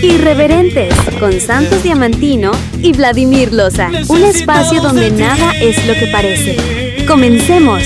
Irreverentes, con Santos Diamantino y Vladimir Loza. Un espacio donde nada es lo que parece. Comencemos.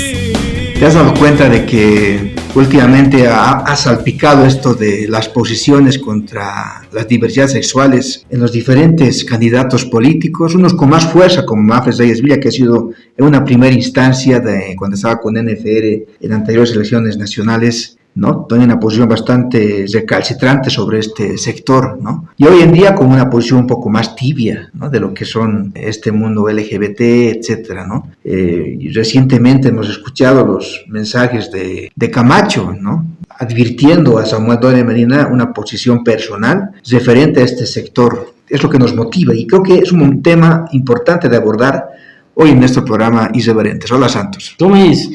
¿Te has dado cuenta de que últimamente ha salpicado esto de las posiciones contra las diversidades sexuales en los diferentes candidatos políticos? Unos con más fuerza, como Mafres Reyes Villa, que ha sido en una primera instancia cuando estaba con NFR en anteriores elecciones nacionales, ¿no? Tiene una posición bastante recalcitrante sobre este sector, ¿no? Y hoy en día con una posición un poco más tibia, ¿no? De lo que son este mundo LGBT, etcétera, ¿no? Y recientemente hemos escuchado los mensajes de Camacho, ¿no? Advirtiendo a Samuel Doria Medina una posición personal referente a este sector. Es lo que nos motiva y creo que es un tema importante de abordar hoy en nuestro programa Irreverentes. Hola, Santos. ¿Cómo es?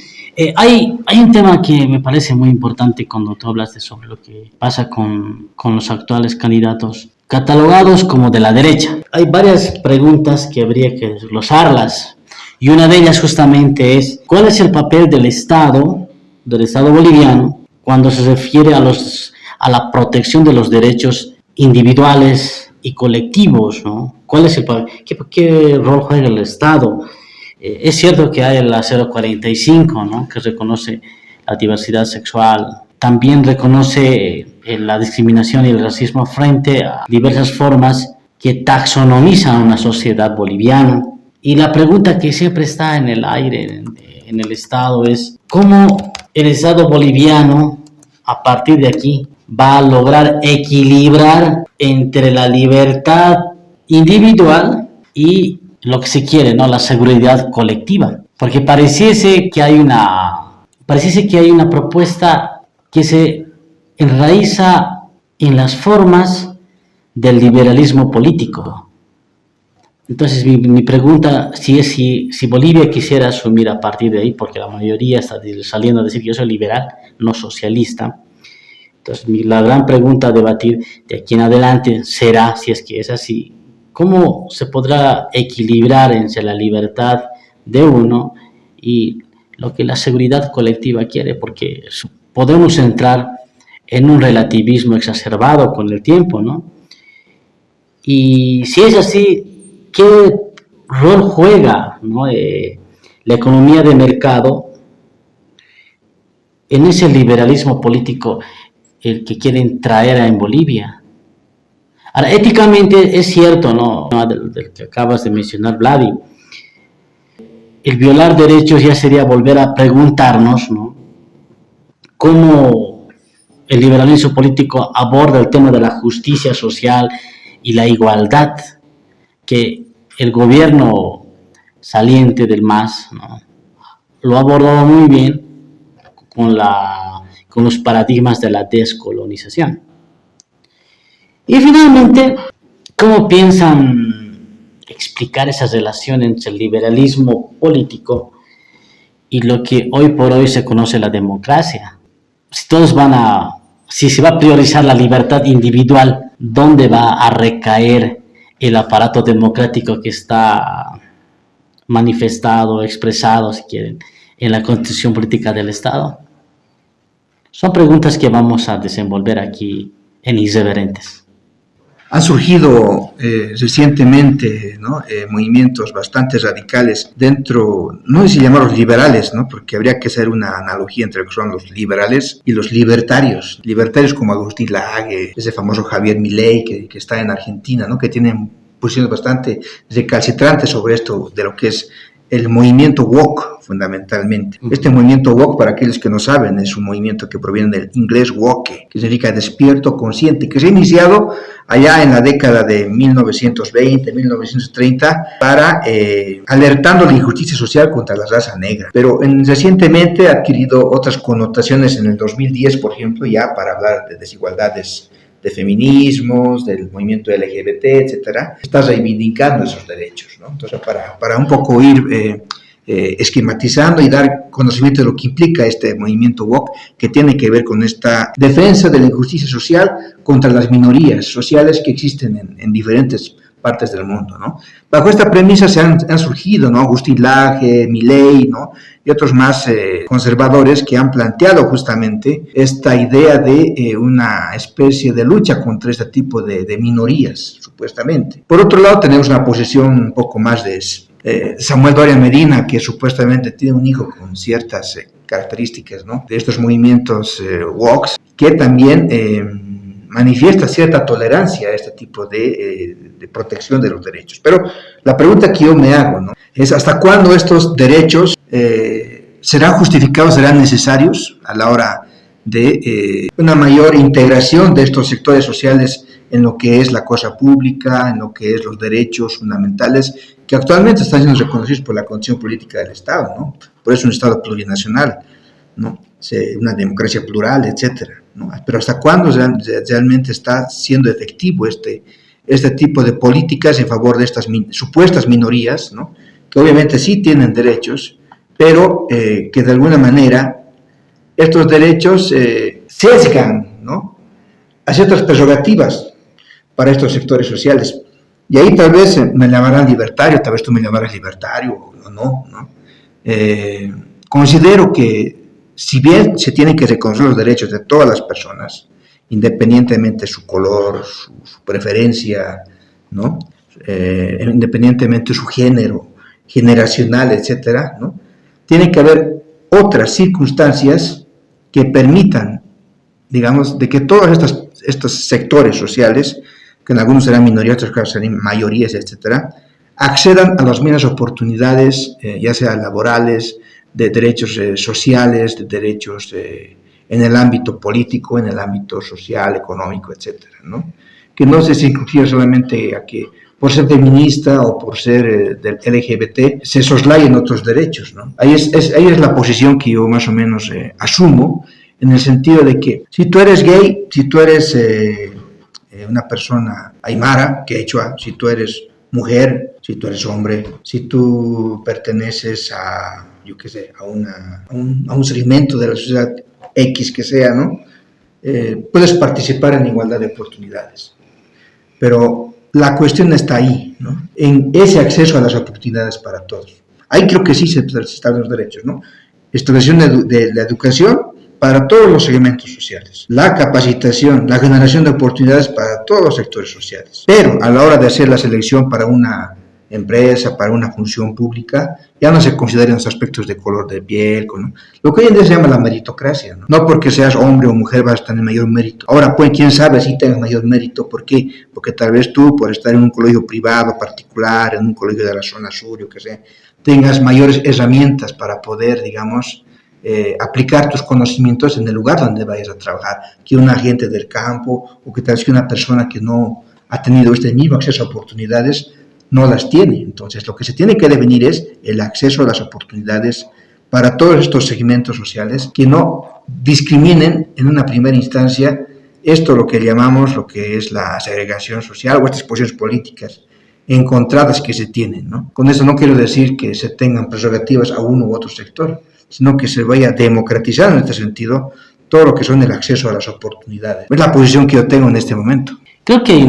Hay un tema que me parece muy importante cuando tú hablas sobre lo que pasa con los actuales candidatos catalogados como de la derecha. Hay varias preguntas que habría que desglosarlas y una de ellas justamente es ¿cuál es el papel del Estado boliviano cuando se refiere a la protección de los derechos individuales y colectivos, ¿no? ¿Cuál es qué rol juega el Estado? Es cierto que hay la 045, ¿no? Que reconoce la diversidad sexual, también reconoce la discriminación y el racismo frente a diversas formas que taxonomizan una sociedad boliviana. Y la pregunta que siempre está en el aire en el Estado es ¿cómo el Estado boliviano a partir de aquí va a lograr equilibrar entre la libertad individual y lo que se quiere, ¿no? La seguridad colectiva? Porque pareciese que hay una propuesta que se enraiza en las formas del liberalismo político. Entonces mi pregunta es si Bolivia quisiera asumir a partir de ahí, porque la mayoría está saliendo a decir que yo soy liberal, no socialista. Entonces la gran pregunta a debatir de aquí en adelante será, si es que es así, ¿cómo se podrá equilibrar entre la libertad de uno y lo que la seguridad colectiva quiere? Porque podemos entrar en un relativismo exacerbado con el tiempo, ¿no? Y si es así, ¿qué rol juega, ¿no? La economía de mercado en ese liberalismo político el que quieren traer en Bolivia? Ahora, éticamente es cierto, ¿no? Del que acabas de mencionar, Vladi, el violar derechos ya sería volver a preguntarnos, ¿no? Cómo el liberalismo político aborda el tema de la justicia social y la igualdad, que el gobierno saliente del MAS, ¿no? Lo ha abordado muy bien con los paradigmas de la descolonización. Y finalmente, ¿cómo piensan explicar esa relación entre el liberalismo político y lo que hoy por hoy se conoce la democracia? Si se va a priorizar la libertad individual, ¿dónde va a recaer el aparato democrático que está manifestado, expresado, si quieren, en la Constitución Política del Estado? Son preguntas que vamos a desenvolver aquí en Irreverentes. Han surgido recientemente, ¿no? Movimientos bastante radicales dentro, no sé si llamarlos liberales, ¿no? Porque habría que hacer una analogía entre lo que son los liberales y los libertarios. Libertarios como Agustín Lahague, ese famoso Javier Milei que está en Argentina, ¿no? Que tienen posiciones bastante recalcitrantes sobre esto de lo que es el movimiento woke, fundamentalmente. Este movimiento woke, para aquellos que no saben, es un movimiento que proviene del inglés woke, que significa despierto, consciente, que se ha iniciado allá en la década de 1920, 1930, para alertando la injusticia social contra la raza negra. Pero recientemente ha adquirido otras connotaciones en el 2010, por ejemplo, ya para hablar de desigualdades de feminismos, del movimiento LGBT, etcétera, está reivindicando esos derechos, ¿no? Entonces, para un poco ir esquematizando y dar conocimiento de lo que implica este movimiento woke, que tiene que ver con esta defensa de la injusticia social contra las minorías sociales que existen en diferentes partes del mundo, ¿no? Bajo esta premisa han surgido, ¿no? Agustín Laje, Milei, ¿no? Y otros más conservadores que han planteado justamente esta idea de una especie de lucha contra este tipo de minorías, supuestamente. Por otro lado, tenemos una posición un poco más de Samuel Doria Medina, que supuestamente tiene un hijo con ciertas características, ¿no? De estos movimientos woke, que también manifiesta cierta tolerancia a este tipo de protección de los derechos. Pero la pregunta que yo me hago, ¿no? Es ¿hasta cuándo estos derechos serán justificados, serán necesarios a la hora de una mayor integración de estos sectores sociales en lo que es la cosa pública, en lo que es los derechos fundamentales, que actualmente están siendo reconocidos por la condición política del Estado, ¿no? Por eso un Estado plurinacional, ¿no? Una democracia plural, etcétera, ¿no? Pero ¿hasta cuándo realmente está siendo efectivo este tipo de políticas en favor de estas supuestas minorías, ¿no? Que obviamente sí tienen derechos, pero que de alguna manera estos derechos sesgan, ¿no? A ciertas prerrogativas para estos sectores sociales? Y ahí tal vez me llamarán libertario, tal vez tú me llamarás libertario o no, ¿no? Considero que si bien se tienen que reconocer los derechos de todas las personas, independientemente de su color, su preferencia, ¿no? Independientemente de su género, generacional, etcétera, ¿no? Tiene que haber otras circunstancias que permitan, digamos, de que todos estos sectores sociales, que en algunos serán minorías, otros casos serán mayorías, etcétera, accedan a las mismas oportunidades, ya sea laborales, de derechos sociales, de derechos en el ámbito político, en el ámbito social, económico, etcétera, ¿no? Que no se circunscribe solamente a que por ser feminista o por ser del LGBT se soslayen otros derechos, ¿no? Ahí es la posición que yo más o menos asumo, en el sentido de que si tú eres gay, si tú eres una persona aymara, quechua, si tú eres mujer, si tú eres hombre, si tú perteneces a, yo qué sé, a un segmento de la sociedad X que sea, ¿no? Puedes participar en igualdad de oportunidades. Pero la cuestión está ahí, ¿no? En ese acceso a las oportunidades para todos. Ahí creo que sí se están los derechos, ¿no? Establecimiento de la educación para todos los segmentos sociales, la capacitación, la generación de oportunidades para todos los sectores sociales. Pero a la hora de hacer la selección para una empresa, para una función pública, ya no se consideran los aspectos de color de piel, ¿no? Lo que hoy en día se llama la meritocracia, ¿no? No porque seas hombre o mujer vas a tener mayor mérito. Ahora, pues, quién sabe si tengas mayor mérito. ¿Por qué? Porque tal vez tú, por estar en un colegio privado particular, en un colegio de la zona sur, yo qué sé, tengas mayores herramientas para poder, digamos, aplicar tus conocimientos en el lugar donde vayas a trabajar, que un agente del campo o que tal vez que una persona que no ha tenido este mismo acceso a oportunidades no las tiene. Entonces, lo que se tiene que definir es el acceso a las oportunidades para todos estos segmentos sociales, que no discriminen en una primera instancia esto, lo que llamamos, lo que es la segregación social o estas posiciones políticas encontradas que se tienen, ¿no? Con eso no quiero decir que se tengan prerrogativas a uno u otro sector, sino que se vaya democratizando en este sentido todo lo que son el acceso a las oportunidades. Es la posición que yo tengo en este momento. Creo que hay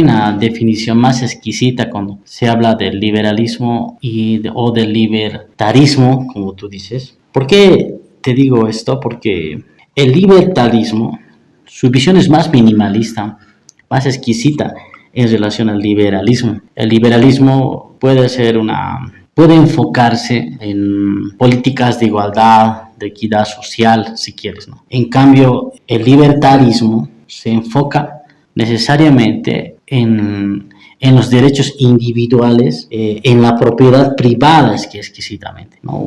una definición más exquisita cuando se habla del liberalismo o del libertarismo, como tú dices. ¿Por qué te digo esto? Porque el libertarismo, su visión es más minimalista, más exquisita en relación al liberalismo. El liberalismo puede enfocarse en políticas de igualdad, de equidad social, si quieres, ¿no? En cambio, el libertarismo se enfoca necesariamente en los derechos individuales, en la propiedad privada, es que exquisitamente, ¿no?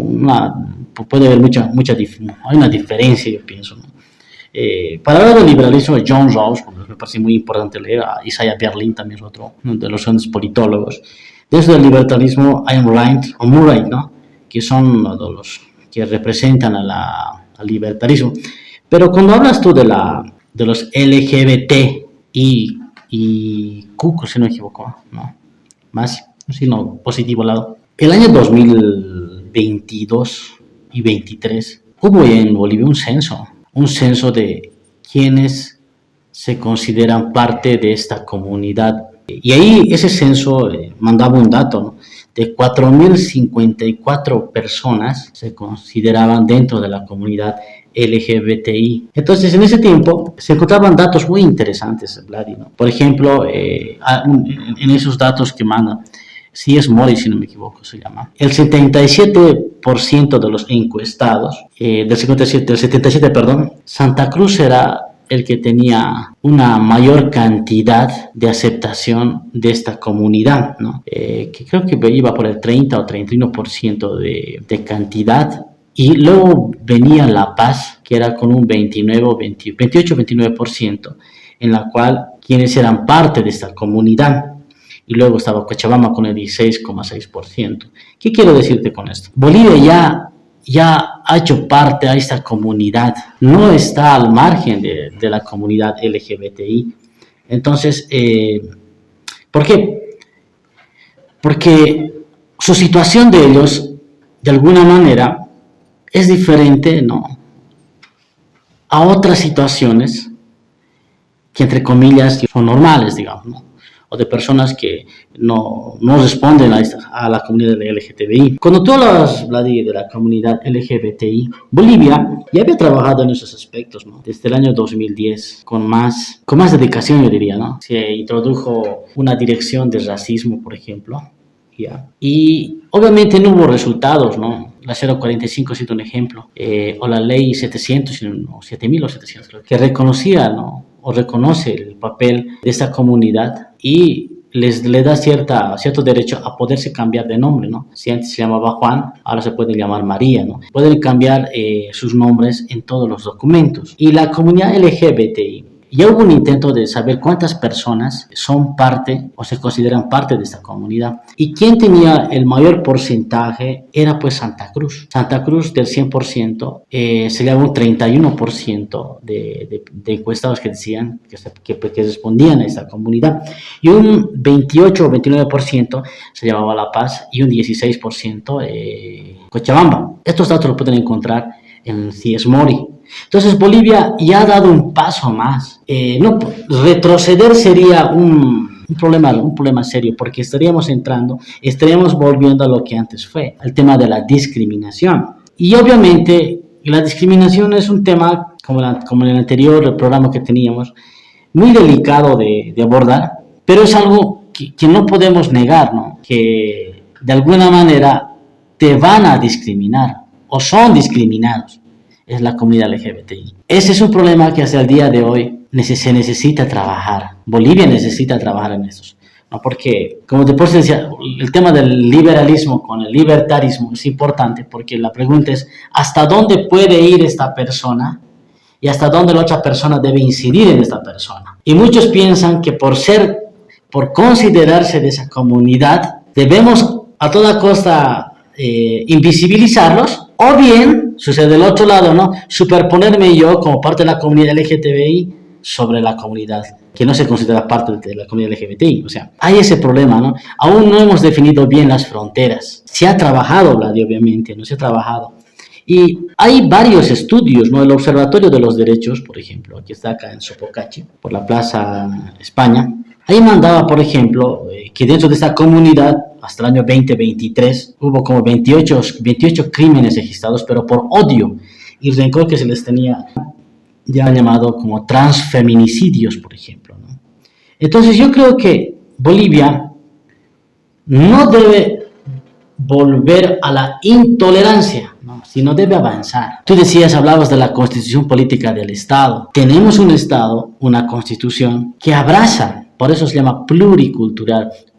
Puede haber hay una diferencia, yo pienso, ¿no? Para hablar del liberalismo de John Rawls, me parece muy importante leer, a Isaiah Berlin también es otro de los grandes politólogos. Desde el libertarismo, Ayn Rand o Murray, ¿no? Que son los que representan al libertarismo. Pero cuando hablas tú de los LGBT y Q, si no me equivoco, ¿no? Más, sino positivo lado. El año 2022 y 23 hubo en Bolivia un censo de quienes se consideran parte de esta comunidad Y ahí ese censo mandaba un dato, ¿no? De 4.054 personas se consideraban dentro de la comunidad LGBTI. Entonces, en ese tiempo se encontraban datos muy interesantes, Vladi, ¿no? Por ejemplo, en esos datos que manda, si es Mori, si no me equivoco, se llama, el 77% de los encuestados, del 77, perdón, Santa Cruz era el que tenía una mayor cantidad de aceptación de esta comunidad, ¿no? Que creo que iba por el 30 o 31% de cantidad, y luego venía La Paz, que era con un 28-29%, en la cual quienes eran parte de esta comunidad, y luego estaba Cochabamba con el 16,6%. ¿Qué quiero decirte con esto? Bolivia ya ha hecho parte de esta comunidad, no está al margen de la comunidad LGBTI. Entonces, ¿por qué? Porque su situación de ellos, de alguna manera, es diferente, ¿no?, a otras situaciones que, entre comillas, son normales, digamos, ¿no?, o de personas que no responden a la comunidad LGBTI. Cuando tú hablas, Vladi, de la comunidad LGBTI, Bolivia ya había trabajado en esos aspectos, ¿no?, desde el año 2010, con más dedicación, yo diría, ¿no? Se introdujo una dirección de racismo, por ejemplo, ¿ya? Y obviamente no hubo resultados, ¿no? La 045 es un ejemplo, o la ley 700, o 7.700, creo, que reconocía, ¿no?, o reconoce el papel de esta comunidad y le da cierto derecho a poderse cambiar de nombre, ¿no? Si antes se llamaba Juan, ahora se puede llamar María, ¿no? Pueden cambiar sus nombres en todos los documentos. Y la comunidad LGBTI, ya hubo un intento de saber cuántas personas son parte o se consideran parte de esta comunidad. Y quien tenía el mayor porcentaje era pues Santa Cruz. Santa Cruz, del 100%, sería un 31% de encuestados que decían que respondían a esta comunidad. Y un 28 o 29% se llamaba La Paz y un 16% Cochabamba. Estos datos los pueden encontrar en CIES Mori. Entonces Bolivia ya ha dado un paso más. No, retroceder sería un problema serio, porque estaríamos volviendo a lo que antes fue, el tema de la discriminación. Y obviamente la discriminación es un tema, como en el anterior programa que teníamos, muy delicado de abordar, pero es algo que no podemos negar, ¿no?, que de alguna manera te van a discriminar o son discriminados. Es la comunidad LGBTI. Ese es un problema que hasta el día de hoy se necesita trabajar. Bolivia necesita trabajar en eso, ¿no? Porque, como después decía, el tema del liberalismo con el libertarismo es importante, porque la pregunta es ¿hasta dónde puede ir esta persona? Y hasta dónde la otra persona debe incidir en esta persona. Y muchos piensan que por considerarse de esa comunidad, debemos a toda costa invisibilizarlos, o bien, sucede del otro lado, ¿no?, superponerme yo como parte de la comunidad LGTBI sobre la comunidad que no se considera parte de la comunidad LGBTI. O sea, hay ese problema, ¿no? Aún no hemos definido bien las fronteras. Se ha trabajado, Vladi, obviamente, no se ha trabajado. Y hay varios estudios, ¿no? El Observatorio de los Derechos, por ejemplo, que está acá en Sopocachi, por la Plaza España. Ahí mandaba, por ejemplo, que dentro de esta comunidad, hasta el año 2023, hubo como 28 crímenes registrados, pero por odio y rencor que se les tenía, ya llamado como transfeminicidios, por ejemplo, ¿no? Entonces yo creo que Bolivia no debe volver a la intolerancia, ¿no?, sino debe avanzar. Tú hablabas de la constitución política del Estado. Tenemos un Estado, una constitución que abraza, por eso se llama pluricultural,